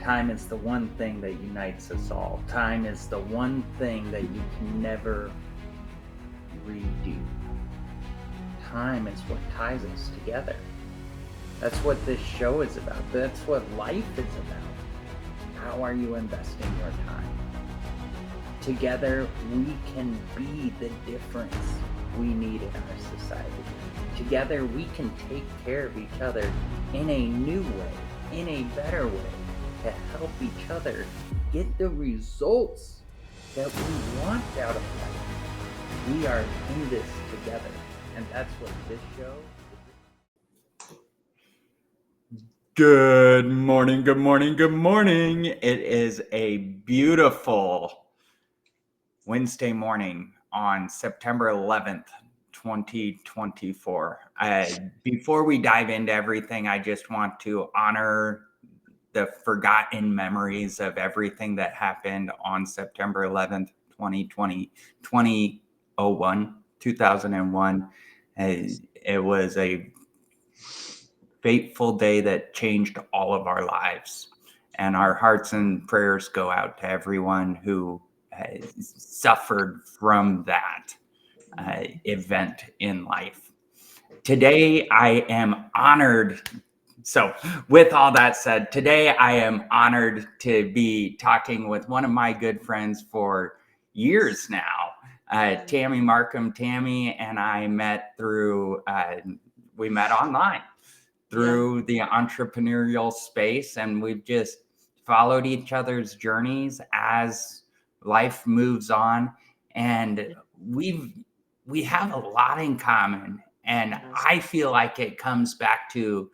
Time is the one thing that unites us all. Time is the one thing that you can never redo. Time is what ties us together. That's what this show is about. That's what life is about. How are you investing your time? Together, we can be the difference we need in our society. Together, we can take care of each other in a new way, in a better way, to help each other get the results that we want out of life. We are in this together, and that's what this show is. Good morning, good morning, good morning. It is a beautiful Wednesday morning on September 11th, 2024. Before we dive into everything, I just want to honor the forgotten memories of everything that happened on September 11th, 2001. It was a fateful day that changed all of our lives. And our hearts and prayers go out to everyone who suffered from that event in life. Today, I am honored. So, with all that said, today I am honored to be talking with one of my good friends for years now, Tammy Markham. Tammy and I met we met online through the entrepreneurial space, and we've just followed each other's journeys as life moves on, and we have a lot in common, and I feel like it comes back to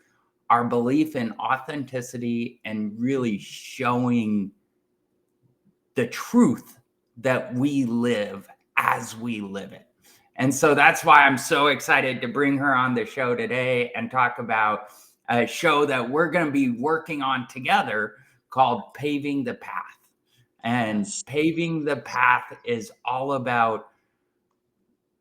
our belief in authenticity and really showing the truth that we live as we live it. And so that's why I'm so excited to bring her on the show today and talk about a show that we're going to be working on together called Paving the Path. And Paving the Path is all about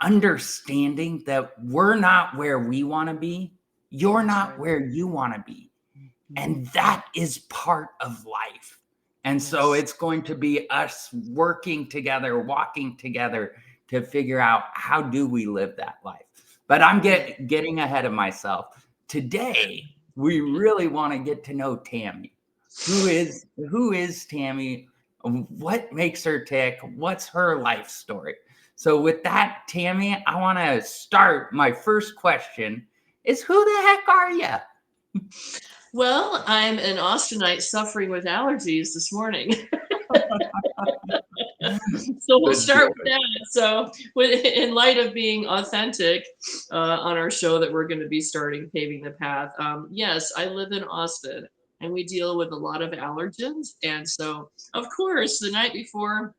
understanding that we're not where we want to be. You're not where you want to be. And that is part of life. And so it's going to be us working together, walking together to figure out how do we live that life. But I'm getting ahead of myself. Today, we really want to get to know Tammy. Who is Tammy? What makes her tick? What's her life story? So with that, Tammy, I want to start. My first question is, who the heck are you? Well, I'm an Austinite suffering with allergies this morning. So we'll start with that. So in light of being authentic on our show that we're going to be starting, Paving the Path, yes, I live in Austin and we deal with a lot of allergens. And so, of course, the night before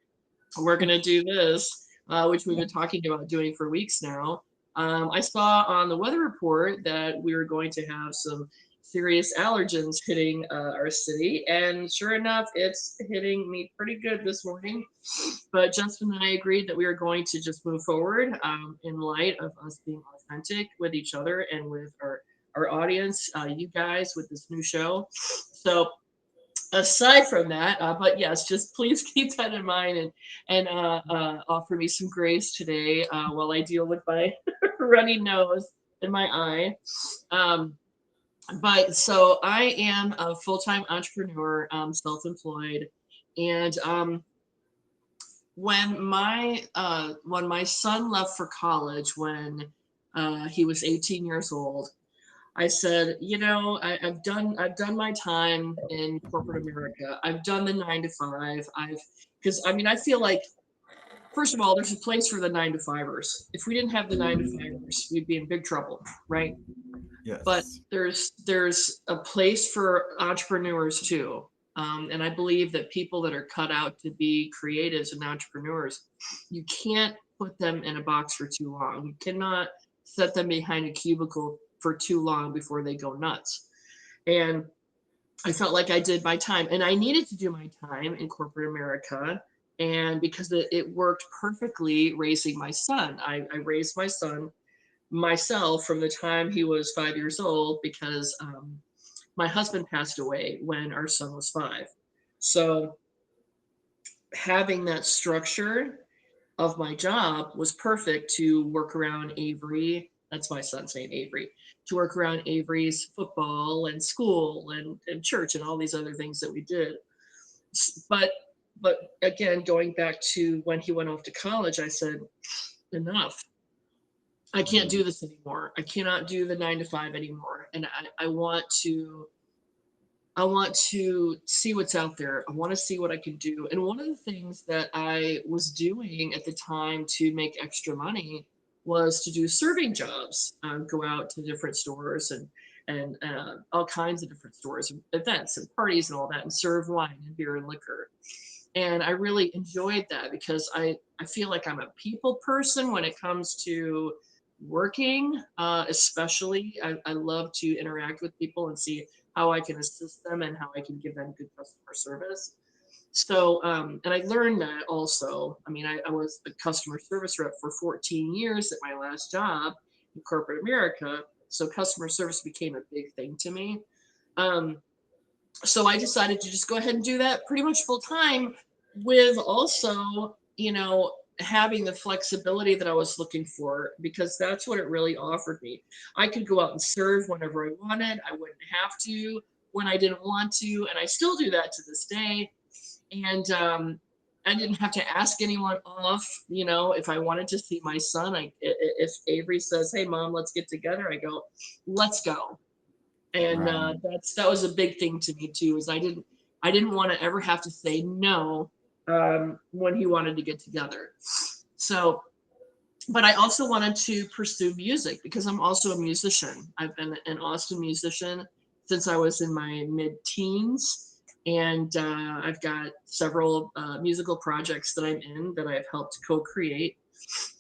we're going to do this, which we've been talking about doing for weeks now, I saw on the weather report that we were going to have some serious allergens hitting our city. And sure enough, it's hitting me pretty good this morning. But Justin and I agreed that we were going to just move forward in light of us being authentic with each other and with our audience, you guys, with this new show. So aside from that, but yes, just please keep that in mind and offer me some grace today while I deal with my runny nose and my eye. But so I am a full-time entrepreneur, self-employed, and when my son left for college when he was 18 years old, I said, I've done my time in corporate America. I've done the 9 to 5. I feel like, first of all, there's a place for the 9 to 5ers. If we didn't have the 9 to 5ers, we'd be in big trouble, right? Yes. But there's a place for entrepreneurs too. And I believe that people that are cut out to be creatives and entrepreneurs, you can't put them in a box for too long. You cannot set them behind a cubicle for too long before they go nuts. And I felt like I did my time, and I needed to do my time in corporate America. And because it worked perfectly raising my son, I raised my son myself from the time he was 5 years old because my husband passed away when our son was 5. So having that structure of my job was perfect to work around Avery. That's my son's name, Avery. To work around Avery's football and school and church and all these other things that we did. But again, going back to when he went off to college, I said, enough. I can't do this anymore. I cannot do the 9 to 5 anymore. And I want to see what's out there. I want to see what I can do. And one of the things that I was doing at the time to make extra money was to do serving jobs, go out to different stores and all kinds of different stores, events and parties and all that, and serve wine and beer and liquor. And I really enjoyed that because I feel like I'm a people person when it comes to working, especially. I love to interact with people and see how I can assist them and how I can give them good customer service. So, and I learned that also. I mean, I was a customer service rep for 14 years at my last job in corporate America. So customer service became a big thing to me. Um, so I decided to just go ahead and do that pretty much full time with also, having the flexibility that I was looking for because that's what it really offered me. I could go out and serve whenever I wanted. I wouldn't have to when I didn't want to. And I still do that to this day. And I didn't have to ask anyone off, if I wanted to see my son. If Avery says, "Hey, mom, let's get together," I go, "Let's go." And Right. that was a big thing to me too. Is I didn't want to ever have to say no when he wanted to get together. So, but I also wanted to pursue music because I'm also a musician. I've been an Austin musician since I was in my mid-teens, and I've got several musical projects that I'm in that I've helped co-create.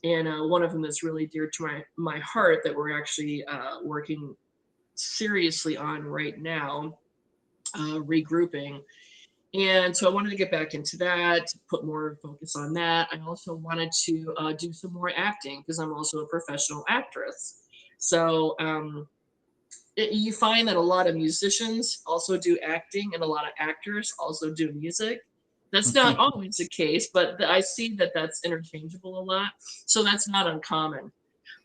And one of them that's really dear to my heart that we're actually working seriously on right now, regrouping. And so I wanted to get back into that, put more focus on that. I also wanted to do some more acting because I'm also a professional actress. So you find that a lot of musicians also do acting and a lot of actors also do music. That's not always the case, but I see that that's interchangeable a lot. So that's not uncommon.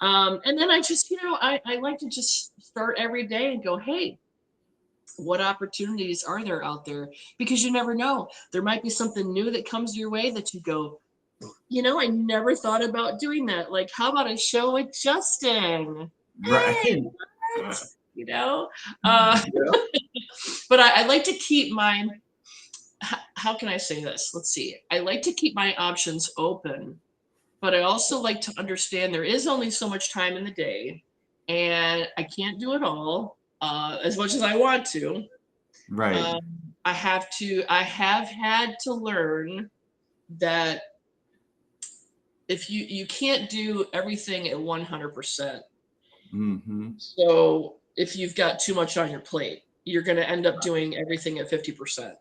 And then I just, I like to just start every day and go, hey, what opportunities are there out there? Because you never know. There might be something new that comes your way that you go, I never thought about doing that. Like, how about a show with Justin? Hey, Right. what? Uh, but I like to keep mine. How can I say this? Let's see. I like to keep my options open, but I also like to understand there is only so much time in the day, and I can't do it all as much as I want to. Right. Um, I have had to learn that if you can't do everything at 100%. Mm-hmm. So if you've got too much on your plate, you're going to end up doing everything at 50%.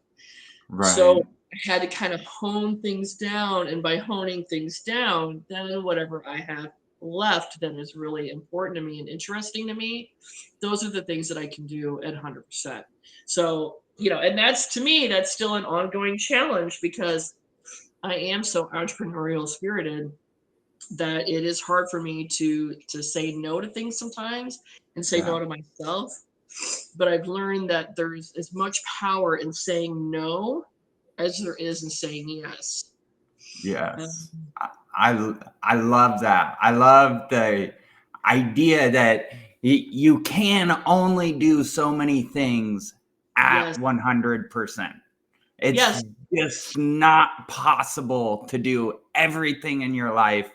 So Right. I had to kind of hone things down, and by honing things down, then whatever I have left that is really important to me and interesting to me, those are the things that I can do at 100%. So, and that's, to me, that's still an ongoing challenge because I am so entrepreneurial spirited that it is hard for me to say no to things sometimes and say Yeah. no to myself. But I've learned that there's as much power in saying no as there is in saying yes. Yes. Um, I love that. I love the idea that you can only do so many things at yes, 100%. yes. It's just not possible to do everything in your life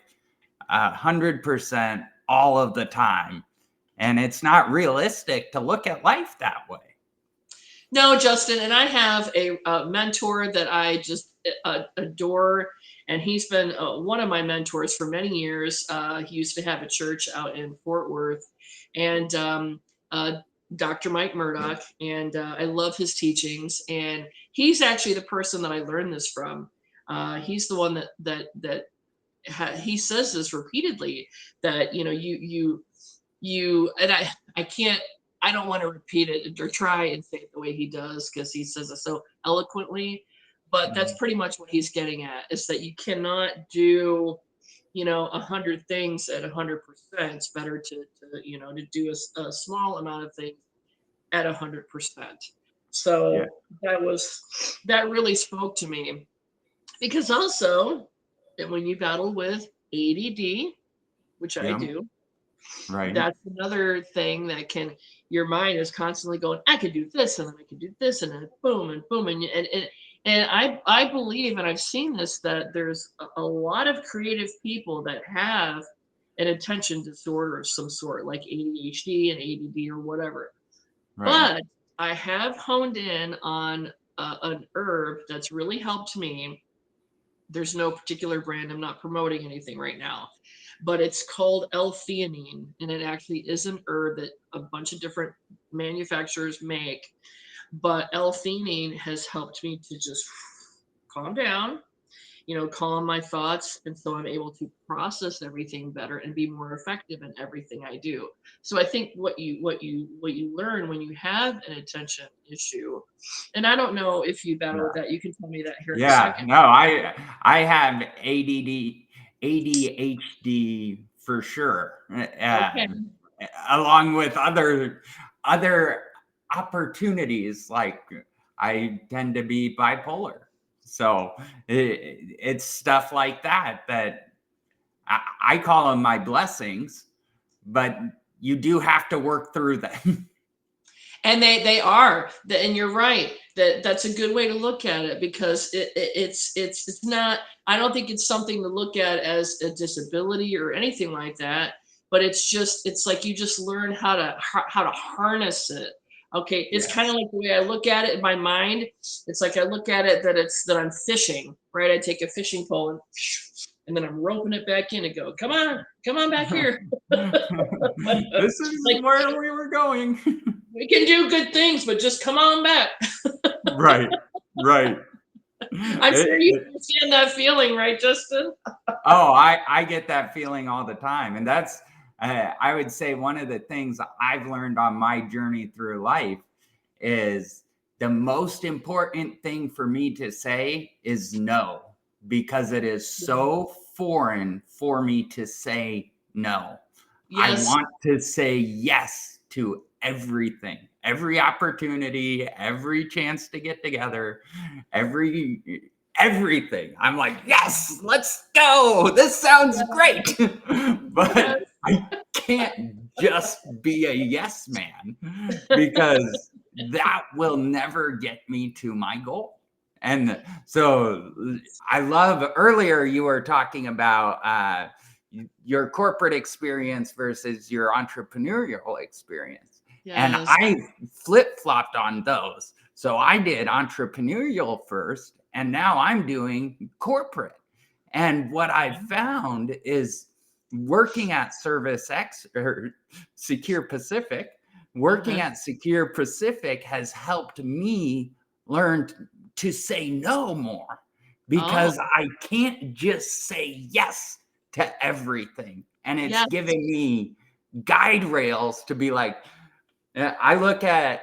100% all of the time. And it's not realistic to look at life that way. No, Justin, and I have a mentor that I just adore, and he's been one of my mentors for many years. He used to have a church out in Fort Worth, and uh, Dr. Mike Murdoch, and I love his teachings. And he's actually the person that I learned this from. He's the one he says this repeatedly that you and I can't, I don't want to repeat it or try and say it the way he does because he says it so eloquently. But that's pretty much what he's getting at, is that you cannot do, 100 things at 100%. It's better to do a small amount of things at 100%. Yeah. So that really spoke to me, because also that when you battle with ADD, which I Yeah. do, Right. that's another thing that your mind is constantly going, I could do this, and then I could do this, and then boom and boom. And I believe, and I've seen this, that there's a lot of creative people that have an attention disorder of some sort, like ADHD and ADD or whatever. Right. But I have honed in on an herb that's really helped me. There's no particular brand. I'm not promoting anything right now, but it's called L-theanine, and it actually is an herb that a bunch of different manufacturers make. But L-theanine has helped me to just calm down, calm my thoughts, and so I'm able to process everything better and be more effective in everything I do. So I think what you learn when you have an attention issue, and I don't know if you battle with that. You can tell me that here in a Yeah, second. no, I have ADD, ADHD for sure, Okay. along with other opportunities. Like I tend to be bipolar, so it's stuff like that I call them my blessings, but you do have to work through them. And they are, and you're right, that's a good way to look at it, because it's not, I don't think it's something to look at as a disability or anything like that, but it's like you just learn how to harness it. Okay, it's kind of Yes. like the way I look at it in my mind. It's like I look at it that I'm fishing, right? I take a fishing pole and then I'm roping it back in and go, come on back here. This is Like, where we were going. we can do good things, but just come on back. Right, right. I'm sure It, you it, understand that feeling, right, Justin? oh, I get that feeling all the time, and that's I would say one of the things I've learned on my journey through life is the most important thing for me to say is no, because it is so foreign for me to say no. I Yes. want to say yes to everything, every opportunity, every chance to get together, everything. I'm like, yes, let's go. This sounds great. But Yes. I can't just be a yes man, because that will never get me to my goal. And so I love, earlier you were talking about your corporate experience versus your entrepreneurial experience. And Yes. I flip flopped on those. So I did entrepreneurial first, and now I'm doing corporate. And what I found is working at Service X or Secure Pacific, working Uh-huh. at Secure Pacific has helped me learn to say no more, Oh, because I can't just say yes to everything. And it's yes. giving me guide rails to be like, I look at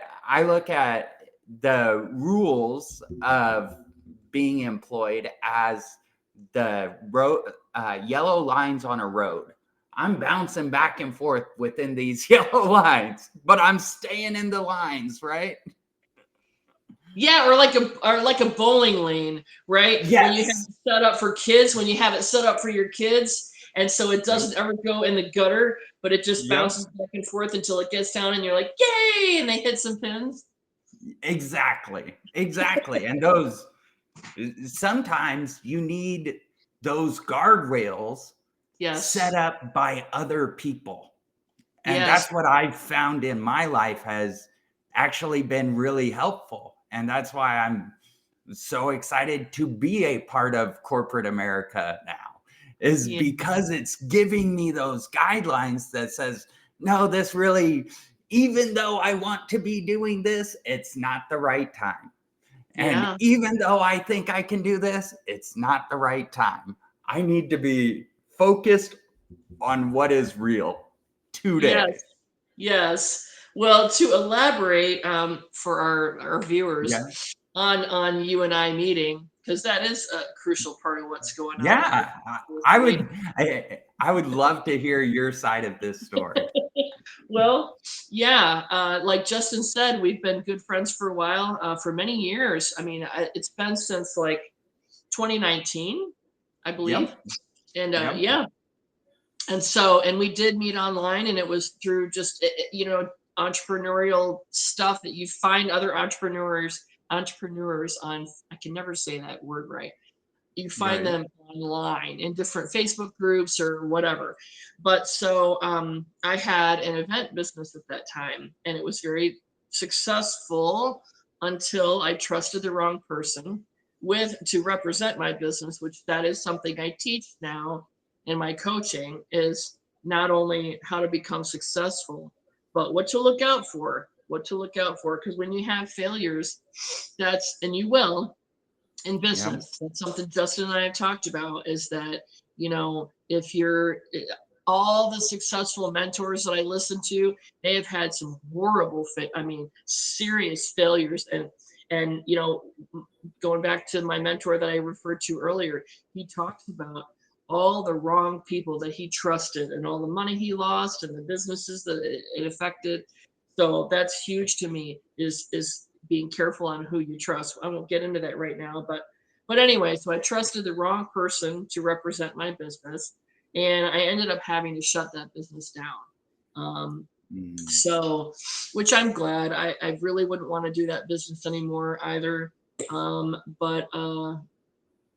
the rules of being employed as the road, yellow lines on a road. I'm bouncing back and forth within these yellow lines, but I'm staying in the lines, right? Yeah, or like a bowling lane, right? When you have Yes. it set up for kids, when you have it set up for your kids, and so it Yep. doesn't ever go in the gutter, but it just Yep. bounces back and forth until it gets down, and you're like, yay! And they hit some pins. Exactly. Exactly. And those, sometimes you need those guardrails set Yes. up by other people. And Yes. that's what I've found in my life has actually been really helpful. And that's why I'm so excited to be a part of corporate America now, is Yeah. because it's giving me those guidelines that says, no, this really, even though I want to be doing this, it's not the right time. And Yeah. even though I think I can do this, it's not the right time. I need to be focused on what is real Yes. today. Yes. Well, to elaborate, for our viewers Yeah. on you and I meeting, because that is a crucial part of what's going on. Yeah, I would love to hear your side of this story. Well, yeah, like Justin said, we've been good friends for a while, for many years. I mean, it's been since like 2019, I believe. Yep. And Yep. yeah, and so, and we did meet online, and it was through just, you know, entrepreneurial stuff that you find other entrepreneurs on, I can never say that word right. You find Right. them online in different Facebook groups or whatever. But so I had an event business at that time, and it was very successful until I trusted the wrong person with to represent my business, which that is something I teach now in my coaching, is not only how to become successful, but what to look out for, because when you have failures, that's, and you will, in Yep. business, that's something Justin and I have talked about, is that, you know, if you're, all the successful mentors that I listen to, they have had some horrible I mean, serious failures. And you know, going back to my mentor that I referred to earlier, he talks about all the wrong people that he trusted and all the money he lost and the businesses that it affected. So that's huge to me, is being careful on who you trust. I won't get into that right now, but anyway, so I trusted the wrong person to represent my business, and I ended up having to shut that business down. So, which I'm glad. I really wouldn't want to do that business anymore either. Um, but uh,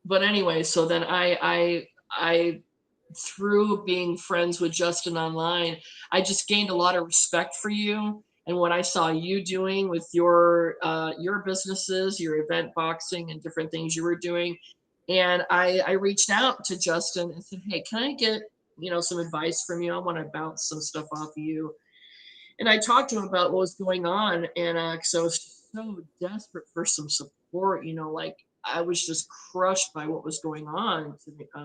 but anyway, so then I through being friends with Justin online, I just gained a lot of respect for you and what I saw you doing with your businesses, your event boxing and different things you were doing. And I reached out to Justin and said, "Hey, can I get, you know, some advice from you? I want to bounce some stuff off of you." And I talked to him about what was going on, and because I was so desperate for some support, you know, like I was just crushed by what was going on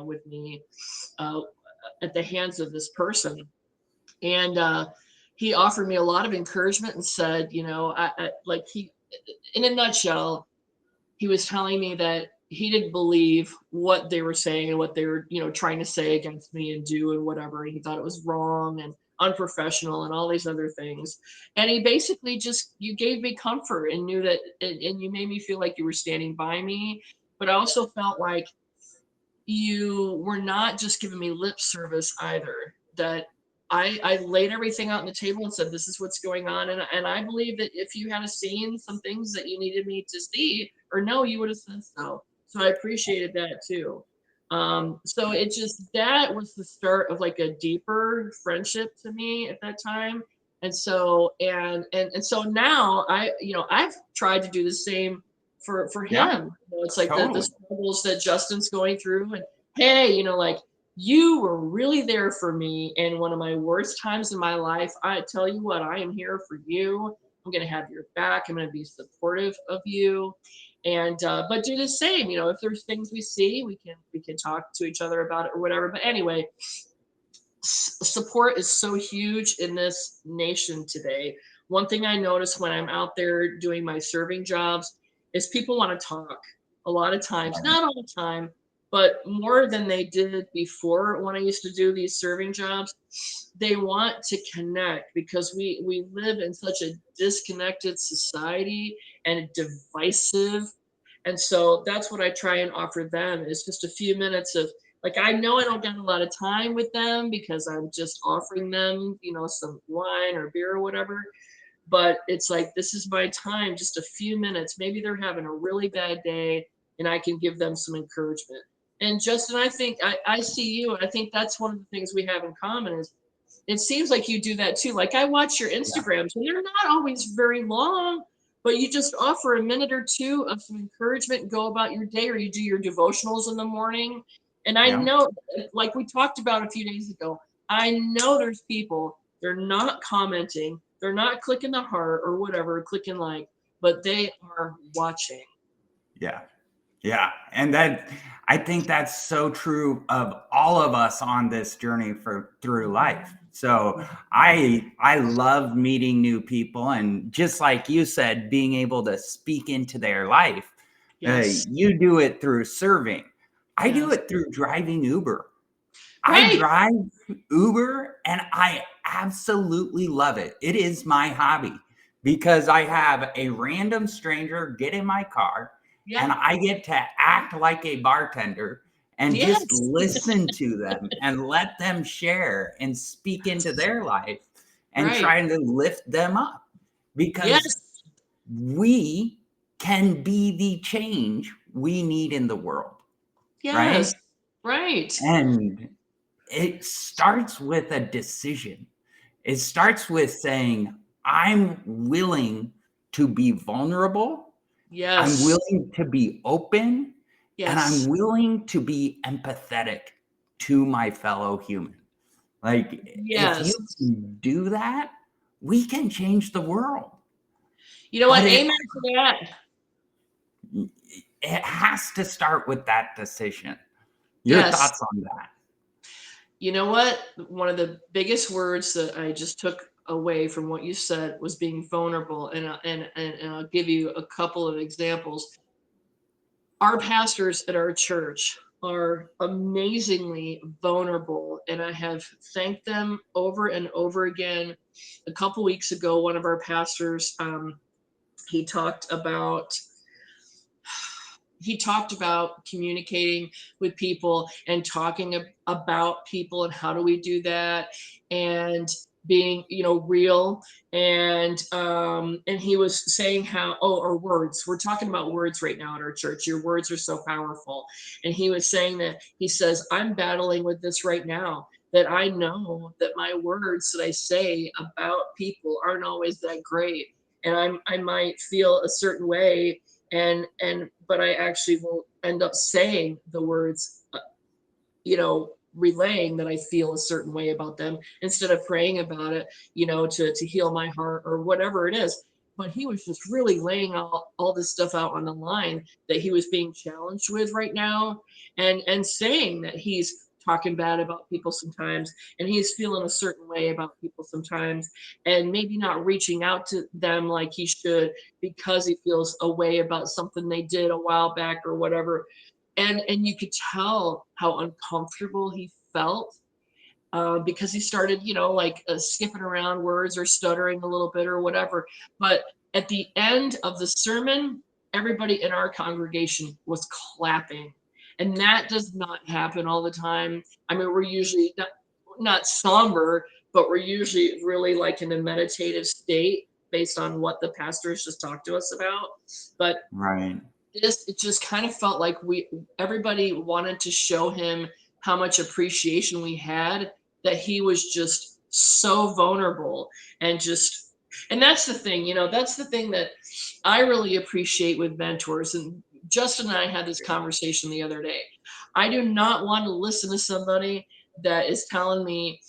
with me, uh, at the hands of this person. And he offered me a lot of encouragement and said, you know, like he, in a nutshell, he was telling me that he didn't believe what they were saying and what they were, you know, trying to say against me and do and whatever. And he thought it was wrong and unprofessional and all these other things. And he basically just, you gave me comfort and knew that, and you made me feel like you were standing by me. But I also felt like you were not just giving me lip service either, that I laid everything out on the table and said, this is what's going on. And I believe that if you had seen some things that you needed me to see or know, you would have said so. So I appreciated that too. So it just, that was the start of like a deeper friendship to me at that time. And so, and so now I, you know, I've tried to do the same for Yeah. him. You know, it's like the Totally. struggles that Justin's going through, and hey, you know, like, you were really there for me in one of my worst times in my life. I tell you what, I am here for you. I'm going to have your back. I'm going to be supportive of you. And but do the same, you know, if there's things we see, we can talk to each other about it or whatever. But anyway, support is so huge in this nation today. One thing I notice when I'm out there doing my serving jobs is people want to talk a lot of times, not all the time, but more than they did before when I used to do these serving jobs. They want to connect because we live in such a disconnected society and divisive. And so that's what I try and offer them, is just a few minutes of, like, I know I don't get a lot of time with them because I'm just offering them, you know, some wine or beer or whatever. But it's like, this is my time, just a few minutes. Maybe they're having a really bad day and I can give them some encouragement. And Justin, I think I see you. I think that's one of the things we have in common is it seems like you do that too. Like, I watch your Yeah. Instagrams and they're not always very long, but you just offer a minute or two of some encouragement and go about your day, or you do your devotionals in the morning. And I Yeah. know, like we talked about a few days ago, I know there's people, they're not commenting, they're not clicking the heart or whatever, clicking like, but they are watching. Yeah. Yeah. And that, I think that's so true of all of us on this journey through life. So I love meeting new people, and just like you said, being able to speak into their life. Yes. You do it through serving. I do Yes. it through driving Uber. I Right. drive Uber and I absolutely love it. It is my hobby because I have a random stranger get in my car and Yeah. I get to act like a bartender and just Yes. listen to them and let them share and speak into their life and Right. try to lift them up because Yes. we can be the change we need in the world, Yes. right? Right. And it starts with a decision. It starts with saying, I'm willing to be vulnerable, I'm Yes. willing to be open, and I'm Yes. willing to be empathetic to my fellow human. Like, if you Yes. can do that, we can change the world. You know But what? Amen to that. it has to start with that decision. Your Yes. thoughts on that? You know what? One of the biggest words that I just took away from what you said was being vulnerable, and I'll give you a couple of examples. Our pastors at our church are amazingly vulnerable, and I have thanked them over and over again. A couple weeks ago, one of our pastors, he talked about he talked about communicating with people and talking about people and how do we do that, and being, real. And he was saying how, oh, our words, we're talking about words right now at our church, your words are so powerful. And he was saying that, he says, I'm battling with this right now, that I know that my words that I say about people aren't always that great, and I might feel a certain way, but I actually will end up saying the words, relaying that I feel a certain way about them, instead of praying about it, to heal my heart or whatever it is. But he was just really laying all this stuff out on the line that he was being challenged with right now, and saying that he's talking bad about people sometimes, and he's feeling a certain way about people sometimes, and maybe not reaching out to them like he should, because he feels a way about something they did a while back or whatever. And you could tell how uncomfortable he felt, because he started, like, skipping around words or stuttering a little bit or whatever. But at the end of the sermon, everybody in our congregation was clapping, and that does not happen all the time. I mean, we're usually not somber, but we're usually really like in a meditative state based on what the pastors just talked to us about. But Right. it just kind of felt like everybody wanted to show him how much appreciation we had, that he was just so vulnerable, and that's the thing, that's the thing that I really appreciate with mentors. And Justin and I had this conversation the other day. I do not want to listen to somebody that is telling me,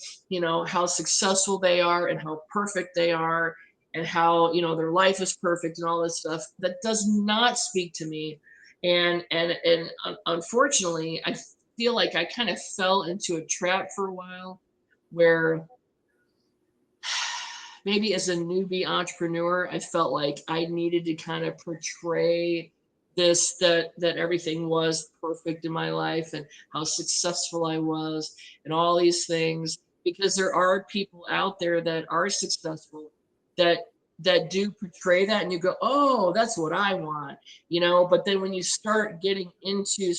how successful they are and how perfect they are, and how, their life is perfect and all this stuff. That does not speak to me. And unfortunately, I feel like I kind of fell into a trap for a while, where maybe as a newbie entrepreneur, I felt like I needed to kind of portray this, that everything was perfect in my life, and how successful I was, and all these things, because there are people out there that are successful, that do portray that, and you go, oh, that's what I want, but then when you start getting into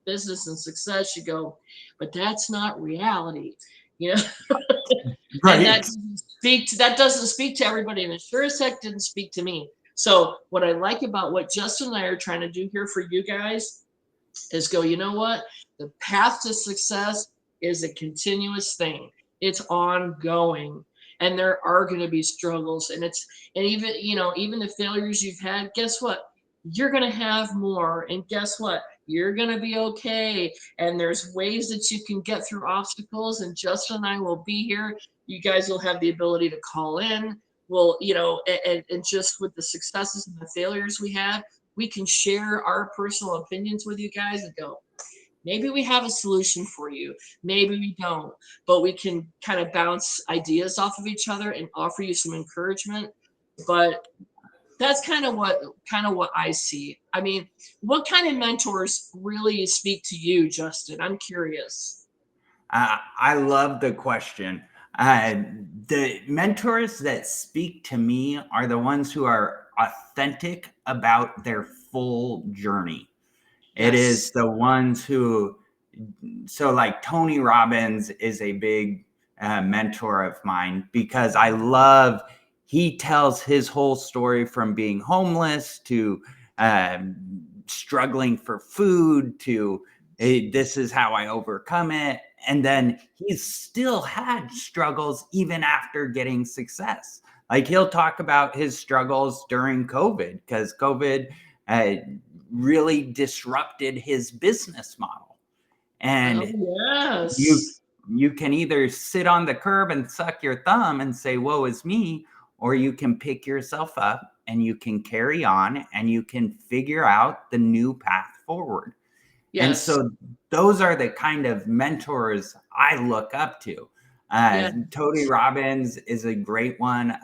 business and success, you go, but that's not reality, you know and Right. that doesn't speak to everybody, and it sure as heck didn't speak to me. So what I like about what Justin and I are trying to do here for you guys is go, you know what? The path to success is a continuous thing. It's ongoing. And there are going to be struggles, and even, even the failures you've had, guess what? You're going to have more, and guess what? You're going to be okay. And there's ways that you can get through obstacles, and Justin and I will be here. You guys will have the ability to call in. Well, and just with the successes and the failures we have, we can share our personal opinions with you guys and go, maybe we have a solution for you, maybe we don't, but we can kind of bounce ideas off of each other and offer you some encouragement. But that's kind of what I see. I mean, what kind of mentors really speak to you, Justin? I'm curious. I love the question. The mentors that speak to me are the ones who are authentic about their full journey. It is Yes. the ones who, so like Tony Robbins is a big mentor of mine because I love, he tells his whole story from being homeless to um, struggling for food to "Hey, this is how I overcome it." And then he's still had struggles even after getting success. Like he'll talk about his struggles during COVID because COVID uh, really disrupted his business model. Oh, And you yes. you can either sit on the curb and suck your thumb and say, woe is me, or you can pick yourself up and you can carry on and you can figure out the new path forward. And Yes. so those are the kind of mentors I look up to. Yeah. Tony Robbins is a great one.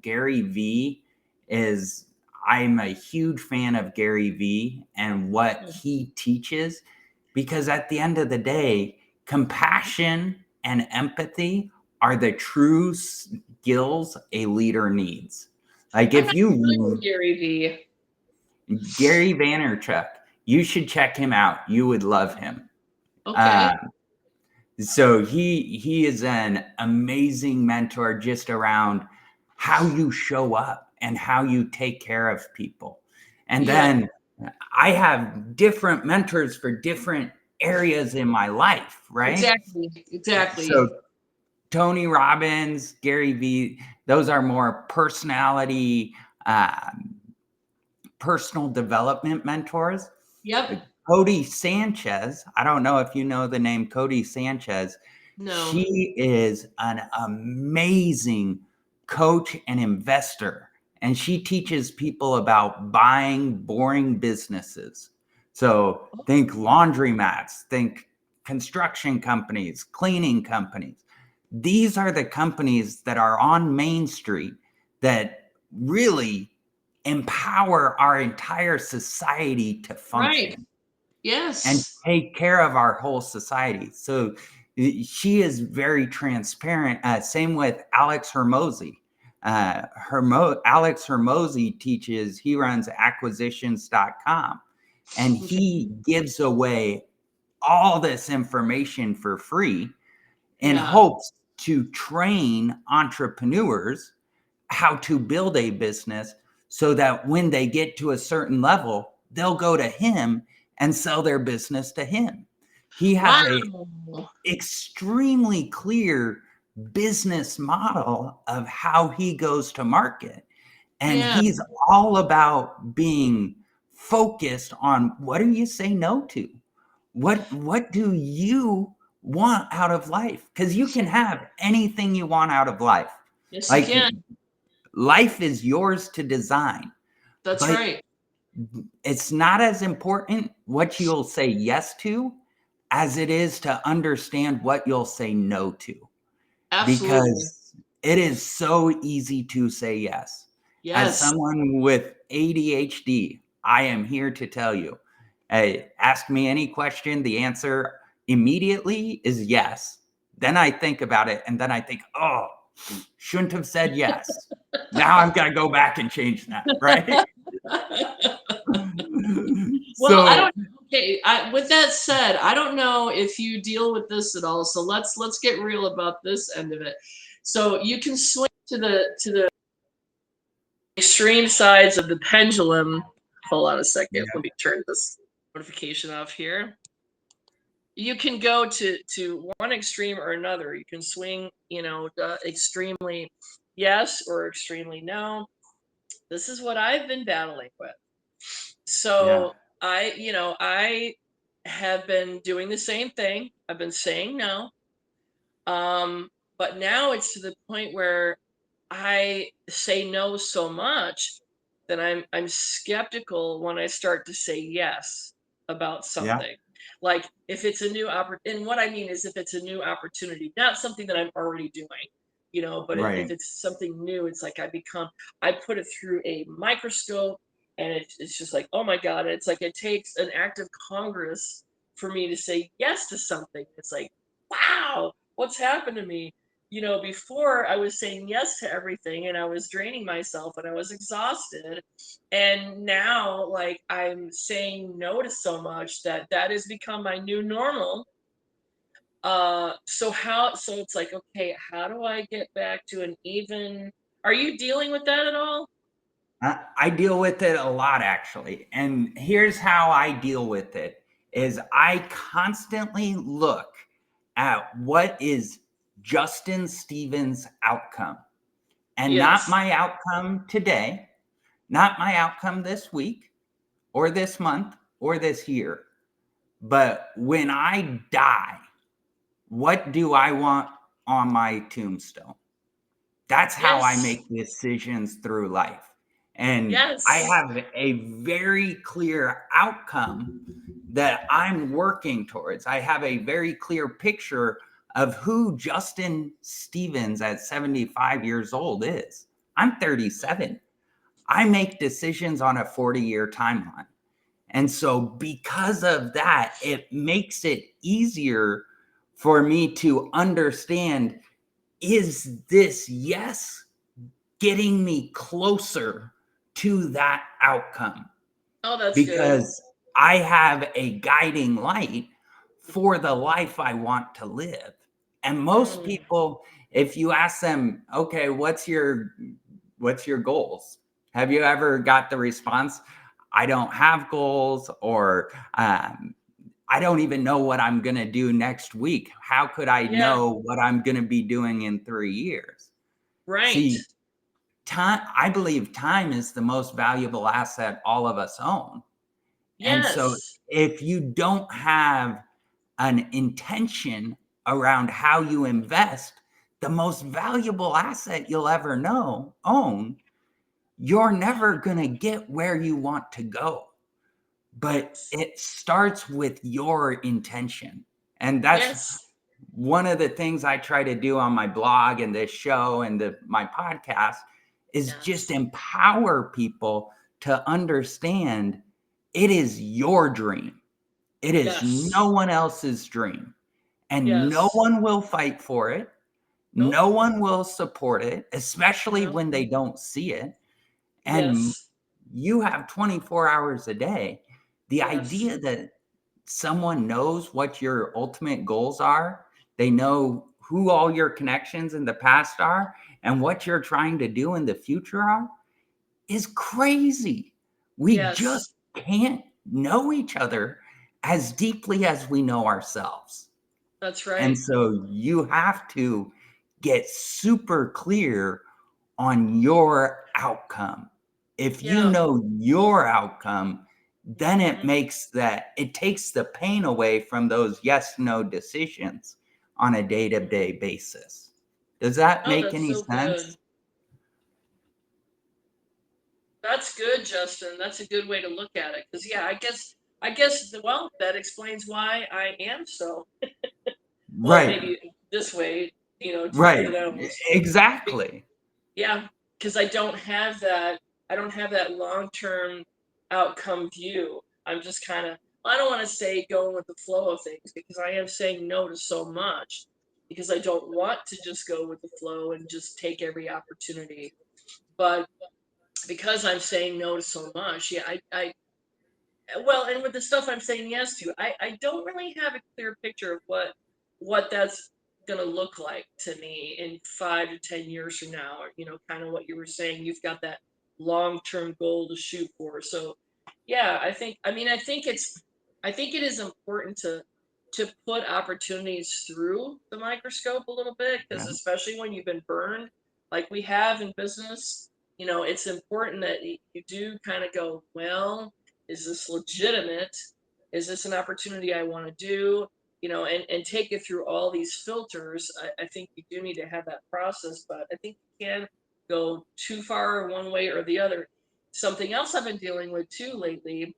Gary V is, I'm a huge fan of Gary V and what he teaches, because at the end of the day, compassion and empathy are the true skills a leader needs. Like I'm if not familiar you with Gary V. Gary Vaynerchuk, you should check him out. You would love him. Okay. Uh, so he is an amazing mentor just around how you show up and how you take care of people. And Yeah. then I have different mentors for different areas in my life, right? Exactly. Exactly. So Tony Robbins, Gary Vee, those are more personality, personal development mentors. Yep. Cody Sanchez, I don't know if you know the name Cody Sanchez. No. She is an amazing coach and investor, and she teaches people about buying boring businesses. So think laundromats, think construction companies, cleaning companies. These are the companies that are on Main Street that really empower our entire society to Right. function and Yes. take care of our whole society. So she is very transparent. Same with Alex Hermosi. Alex Hermosi teaches, he runs acquisitions.com, and Okay. he gives away all this information for free in Yeah. hopes to train entrepreneurs how to build a business so that when they get to a certain level, they'll go to him and sell their business to him. He has a Wow. extremely clear business model of how he goes to market. And Yeah. he's all about being focused on, what do you say no to? What do you want out of life? Because you can have anything you want out of life. Yes, you Like can. life is yours to design, That's but right. it's not as important what you'll say yes to as it is to understand what you'll say no to, Absolutely. because it is so easy to say yes. As Yes. someone with ADHD, I am here to tell you, hey, ask me any question, the answer immediately is yes. Then I think about it and then I think, oh, shouldn't have said yes. Now I've got to go back and change that, right? Well, I So don't. Okay. With that said, I don't know if you deal with this at all. So let's get real about this end of it. So you can swing to the extreme sides of the pendulum. Hold on a second. yeah, Let me turn this notification off here. You can go to one extreme or another. You can swing, extremely yes or extremely no. This is what I've been battling with. yeah, So I have been doing the same thing. I've been saying no. But now it's to the point where I say no so much that I'm skeptical when I start to say yes about yeah, something. Like if it's a new opportunity, and what I mean is if it's a new opportunity, not something that I'm already doing. but if Right. it's something new, it's like I put it through a microscope, and it's just like, oh my God. It's like it takes an act of Congress for me to say yes to something. It's like, wow, what's happened to me? Before I was saying yes to everything and I was draining myself and I was exhausted. And now, like, I'm saying no to so much that has become my new normal. So it's like, okay, how do I get back to an even, are you dealing with that at all? I deal with it a lot actually. And here's how I deal with it is I constantly look at what is Justin Stevens' outcome and not Yes. my outcome today, not my outcome this week or this month or this year. But when I die, what do I want on my tombstone? That's how I Yes. make decisions through life. And I Yes. have a very clear outcome that I'm working towards. I have a very clear picture of who Justin Stevens at 75 years old is. I'm 37. I make decisions on a 40-year timeline. And so, because of that, it makes it easier for me to understand, is this yes getting me closer to that outcome? Oh, that's good. Because I have a guiding light for the life I want to live. And most Mm, people, if you ask them, okay, what's your goals? Have you ever got the response, I don't have goals, or I don't even know what I'm going to do next week. How could I yeah. know what I'm going to be doing in 3 years? Right. See, I believe time is the most valuable asset all of us own. And so Yes. if you don't have an intention around how you invest, the most valuable asset you'll ever own, you're never going to get where you want to go. But Yes. it starts with your intention. And that's Yes. one of the things I try to do on my blog and this show and my podcast is just Yes. empower people to understand it is your dream. It is Yes. no one else's dream. And no Yes. one will fight for it. Nope. No one will support it, especially No. when they don't see it. And Yes. you have 24 hours a day. The Yes. idea that someone knows what your ultimate goals are, they know who all your connections in the past are, and what you're trying to do in the future are, is crazy. We Yes. just can't know each other as deeply as we know ourselves. That's And right. so you have to get super clear on your outcome. If you Yeah. know your outcome, then Hmm. it takes the pain away from those yes no decisions on a day-to-day basis. Does that Oh, make that's any so good. sense? That's good, Justin. That's a good way to look at it. Because yeah, I guess well, that explains why I am so well. Right. Maybe this way, who Right. knows? Be- Exactly. Yeah, because I don't have that. I don't have that long-term outcome view. I'm just kind of. I don't want to say going with the flow of things because I am saying no to so much because I don't want to just go with the flow and just take every opportunity. But because I'm saying no to so much, yeah, well, and with the stuff I'm saying yes to, I don't really have a clear picture of what that's gonna look like to me in 5 to 10 years from now, or kind of what you were saying. You've got that long-term goal to shoot for. So, yeah, I think it is important to put opportunities through the microscope a little bit because Yeah. especially when you've been burned, like we have in business, it's important that you do kind of go, well, is this legitimate? Is this an opportunity I want to do? And take it through all these filters. I think you do need to have that process, but I think you can go too far one way or the other. Something else I've been dealing with too lately,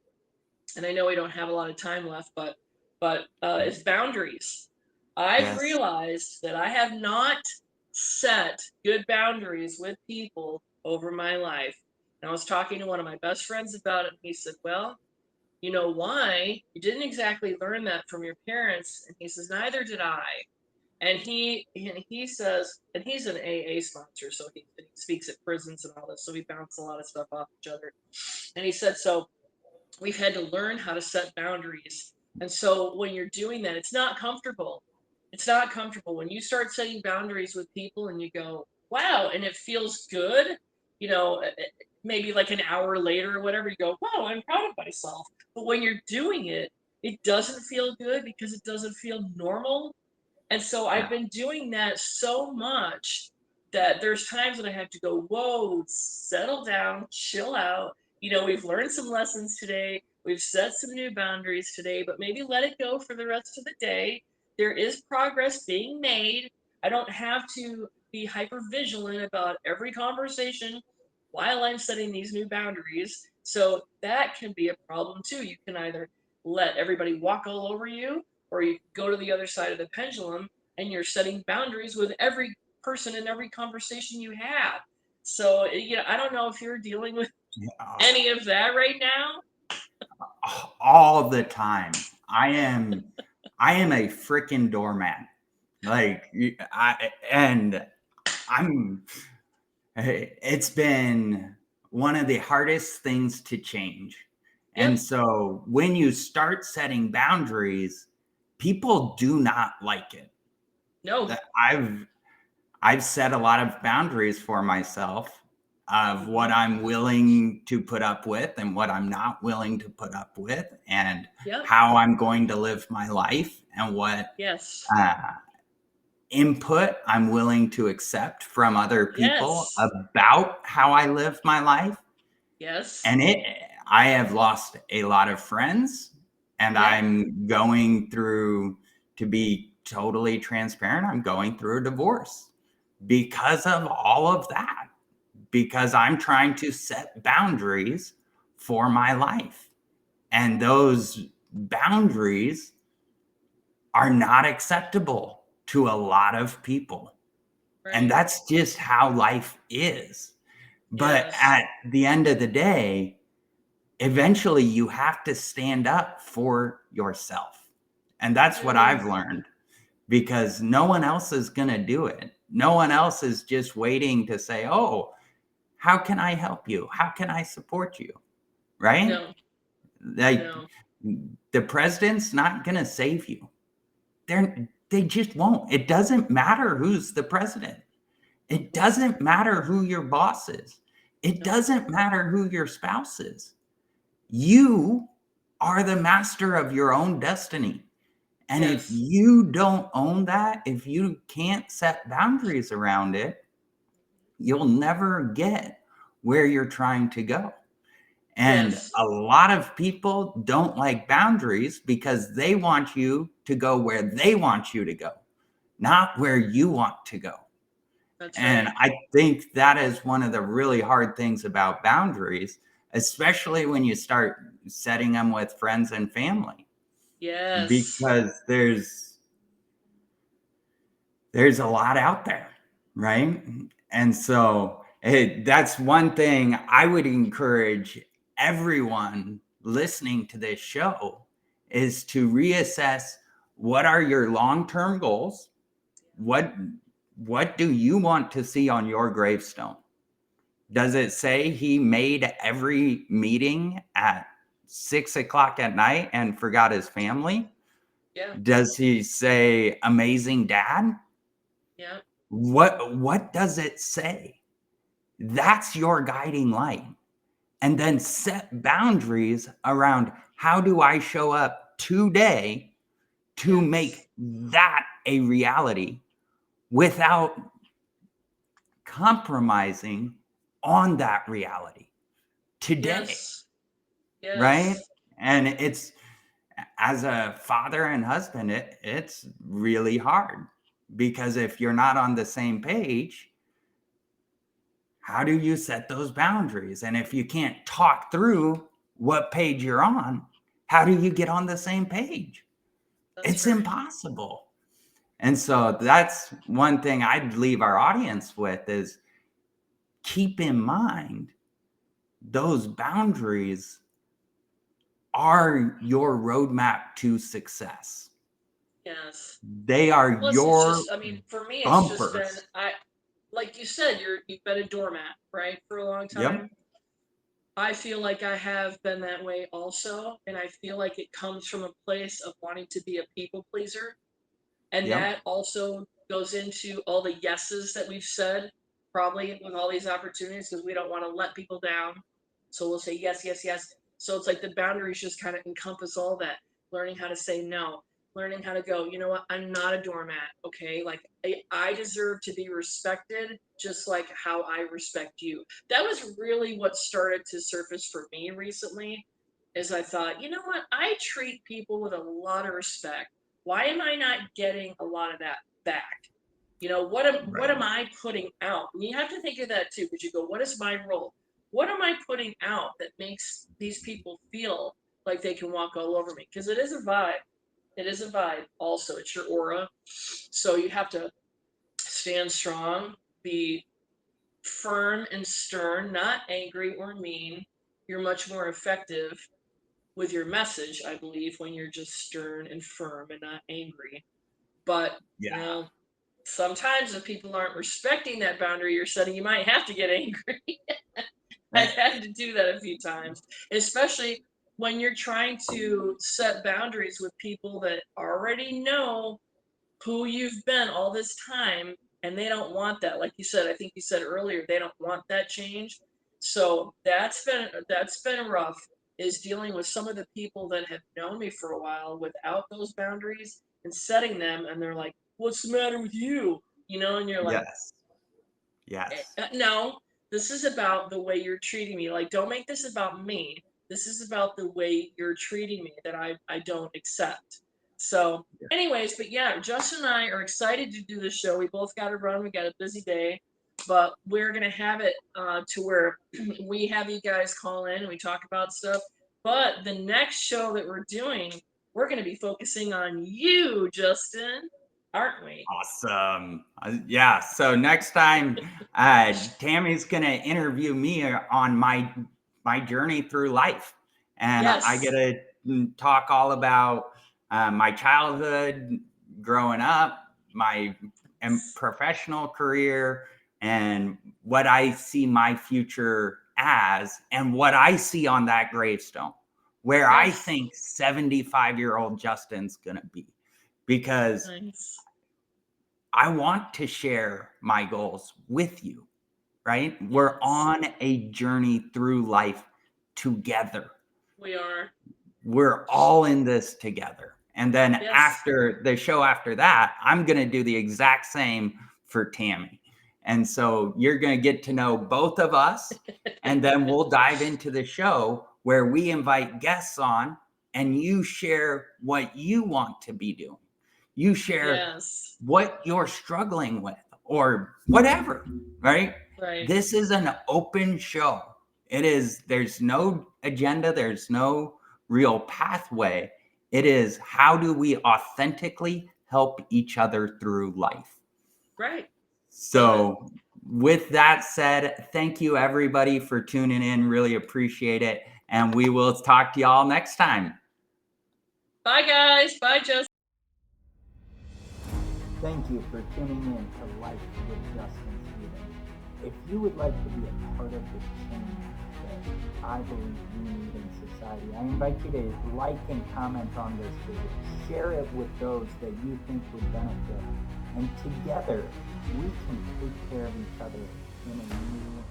and I know we don't have a lot of time left, but is boundaries. I've Yes. realized that I have not set good boundaries with people over my life. And I was talking to one of my best friends about it, and he said, well, you know why? You didn't exactly learn that from your parents. And he says, neither did I. And he says, and he's an AA sponsor, so he speaks at prisons and all this, so we bounce a lot of stuff off each other. And he said, so we've had to learn how to set boundaries. And so when you're doing that, it's not comfortable. It's not comfortable. When you start setting boundaries with people and you go, wow, and it feels good, you know, maybe like an hour later or whatever, you go, wow, I'm proud of myself. But when you're doing it, it doesn't feel good because it doesn't feel normal. And so I've Yeah. been doing that so much that there's times when I have to go, whoa, settle down, chill out. You know, we've learned some lessons today. We've set some new boundaries today, but maybe let it go for the rest of the day. There is progress being made. I don't have to be hyper vigilant about every conversation while I'm setting these new boundaries. So that can be a problem too. You can either let everybody walk all over you, or you go to the other side of the pendulum and you're setting boundaries with every person in every conversation you have. So, you know, I don't know if you're dealing with any of that right now. All the time. I am a freaking doormat. Like it's been one of the hardest things to change. Yep. And so when you start setting boundaries, people do not like it. No. I've set a lot of boundaries for myself of what I'm willing to put up with and what I'm not willing to put up with, and Yep. how I'm going to live my life, and what Yes. input I'm willing to accept from other people Yes. about how I live my life. Yes. And I have lost a lot of friends, and Yep. I'm going through, to be totally transparent, I'm going through a divorce because of all of that, because I'm trying to set boundaries for my life. And those boundaries are not acceptable to a lot of people. Right. And that's just how life is. But Yes. at the end of the day, eventually you have to stand up for yourself. And that's what I've learned, because no one else is going to do it. No one else is just waiting to say, oh, how can I help you? How can I support you? Right? No. Like, No. the president's not going to save you. They just won't. It doesn't matter who's the president. It doesn't matter who your boss is. It doesn't matter who your spouse is. You are the master of your own destiny. And if Yes. you don't own that, if you can't set boundaries around it, you'll never get where you're trying to go. And Yes. a lot of people don't like boundaries because they want you to go where they want you to go, not where you want to go. That's And right. I think that is one of the really hard things about boundaries, especially when you start setting them with friends and family, Yes. because there's a lot out there, right? And so that's one thing I would encourage everyone listening to this show, is to reassess, what are your long-term goals? What do you want to see on your gravestone? Does it say he made every meeting at 6 o'clock at night and forgot his family? Yeah. Does he say amazing dad? Yeah. What does it say? That's your guiding light. And then set boundaries around, how do I show up today to make that a reality without compromising on that reality today, Yes. right? Yes. And it's, as a father and husband, it's really hard, because if you're not on the same page, how do you set those boundaries? And if you can't talk through what page you're on, how do you get on the same page? That's It's right. impossible. And so that's one thing I'd leave our audience with is keep in mind those boundaries are your roadmap to success. Yes. They are Plus, it's your just, I mean, for me, it's just been, bumpers. like you said, you've been a doormat, right, for a long Yep. time. I feel like I have been that way also, and I feel like it comes from a place of wanting to be a people pleaser. And Yep. that also goes into all the yeses that we've said, probably with all these opportunities, because we don't want to let people down. So we'll say yes, yes, yes. So it's like the boundaries just kind of encompass all that. Learning how to say no, learning how to go, you know what, I'm not a doormat, okay? Like I deserve to be respected just like how I respect you. That was really what started to surface for me recently, is I thought, you know what, I treat people with a lot of respect. Why am I not getting a lot of that back? You know, what Right. am I putting out? And you have to think of that too, because you go, what is my role? What am I putting out that makes these people feel like they can walk all over me? Because it is a vibe. It is a vibe. Also, it's your aura. So you have to stand strong, be firm and stern, not angry or mean. You're much more effective with your message, I believe, when you're just stern and firm and not angry. But, you Yeah. know, sometimes if people aren't respecting that boundary you're setting, you might have to get angry. I've had to do that a few times, especially when you're trying to set boundaries with people that already know who you've been all this time and they don't want that. Like you said, I think you said earlier, they don't want that change. So that's been rough, is dealing with some of the people that have known me for a while without those boundaries and setting them, and they're like, what's the matter with you? You know, and you're like, Yes. Yes. no, this is about the way you're treating me. Like, don't make this about me. This is about the way you're treating me that I don't accept. So, Yeah. anyways, but yeah, Justin and I are excited to do this show. We both got to run. We got a busy day, but we're gonna have it to where we have you guys call in and we talk about stuff. But the next show that we're doing, we're gonna be focusing on you, Justin, aren't we? Awesome. Yeah. So next time, Tammy's gonna interview me on my journey through life, and I get Yes. to talk all about my childhood, growing up, my professional career, and what I see my future as, and what I see on that gravestone, where I Yes. think 75-year-old Justin's gonna be, because Nice. I want to share my goals with you, right? We're Yes. on a journey through life together. We are. We're all in this together. And then Yes. after the show, after that, I'm going to do the exact same for Tammy. And so you're going to get to know both of us. And then we'll dive into the show where we invite guests on and you share what you want to be doing. You share Yes. what you're struggling with or whatever, right? Right. This is an open show. There's no agenda, there's no real pathway. It is, how do we authentically help each other through life? Right. Love it. So, with that said, thank you everybody for tuning in. Really appreciate it. And we will talk to y'all next time. Bye, guys. Bye, Justin. Thank you for tuning in to Life with Justin Stevens. If you would like to be a part of the change that I believe we need in society, I invite you to like and comment on this video. Share it with those that you think would benefit. And together, we can take care of each other in a new